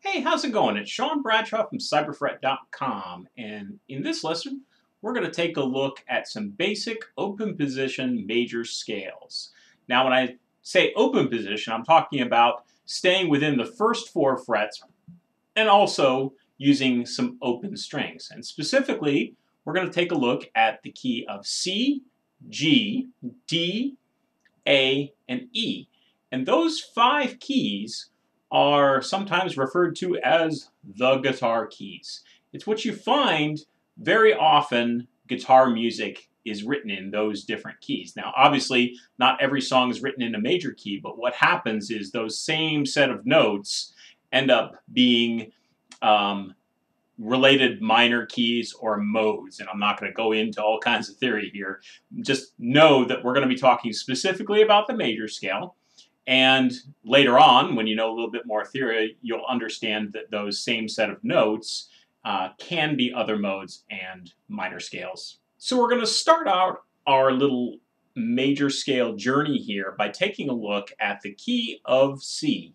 Hey, how's it going? It's Sean Bradshaw from cyberfret.com, and in this lesson, we're going to take a look at some basic open position major scales. Now, when I say open position, I'm talking about staying within the first four frets and also using some open strings. And specifically, we're going to take a look at the key of C, G, D, A, and E. And those five keys are sometimes referred to as the guitar keys. It's what you find very often guitar music is written in those different keys. Now, obviously, not every song is written in a major key, but what happens is those same set of notes end up being related minor keys or modes, and I'm not going to go into all kinds of theory here. Just know that we're going to be talking specifically about the major scale, and later on, when you know a little bit more theory, you'll understand that those same set of notes can be other modes and minor scales. So we're going to start out our little major scale journey here by taking a look at the key of C.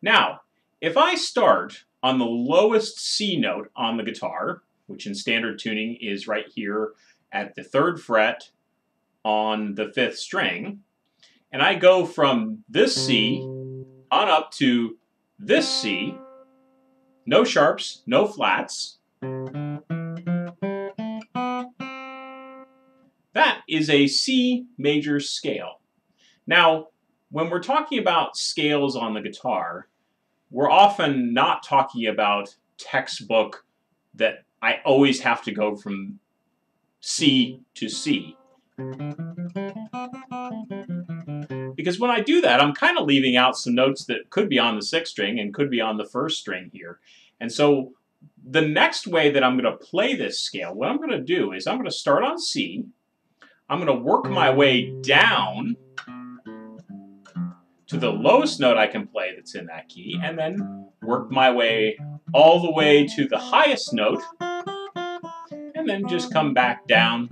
Now, if I start on the lowest C note on the guitar, which in standard tuning is right here at the 3rd fret on the 5th string, and I go from this C on up to this C, no sharps, no flats, that is a C major scale. Now, when we're talking about scales on the guitar, we're often not talking about textbook that I always have to go from C to C. Because when I do that, I'm kind of leaving out some notes that could be on the 6th string and could be on the 1st string here. And so the next way that I'm going to play this scale, what I'm going to do is I'm going to start on C. I'm going to work my way down to the lowest note I can play that's in that key, and then work my way all the way to the highest note, and then just come back down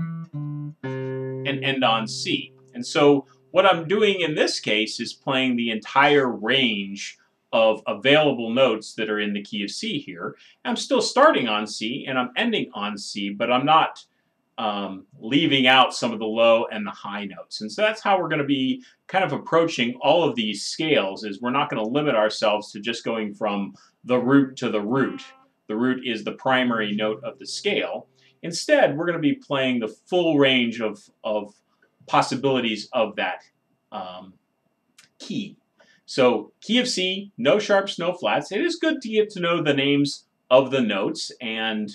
and end on C. And so what I'm doing in this case is playing the entire range of available notes that are in the key of C here. I'm still starting on C and I'm ending on C, but I'm not leaving out some of the low and the high notes. And so that's how we're going to be kind of approaching all of these scales, is we're not going to limit ourselves to just going from the root to the root. The root is the primary note of the scale. Instead, we're going to be playing the full range of possibilities of that key. So key of C, no sharps, no flats. It is good to get to know the names of the notes, and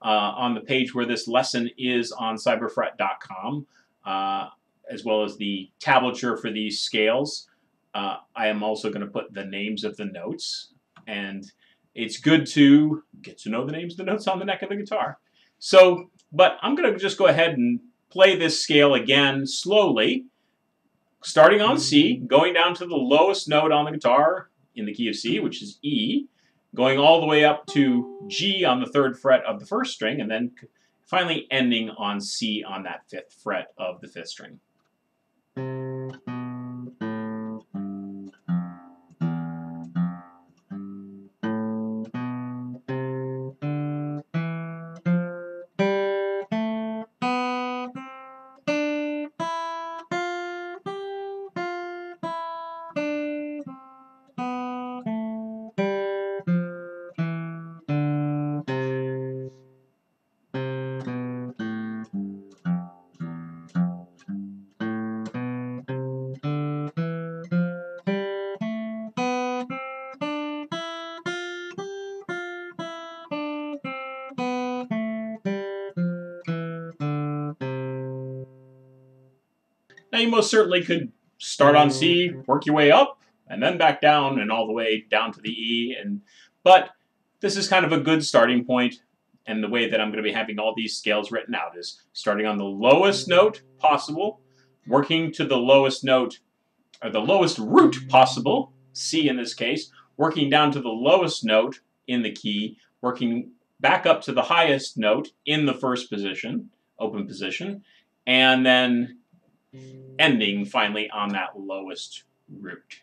on the page where this lesson is on cyberfret.com, as well as the tablature for these scales, I am also going to put the names of the notes, and it's good to get to know the names of the notes on the neck of the guitar. So, but I'm going to just go ahead and play this scale again slowly, starting on C, going down to the lowest note on the guitar in the key of C, which is E, going all the way up to G on the 3rd fret of the 1st string, and then finally ending on C on that 5th fret of the 5th string. Now you most certainly could start on C, work your way up, and then back down, and all the way down to the E. But this is kind of a good starting point, and the way that I'm going to be having all these scales written out is starting on the lowest note possible, working to the lowest note, or the lowest root possible, C in this case, working down to the lowest note in the key, working back up to the highest note in the 1st position, open position, and then ending finally on that lowest root.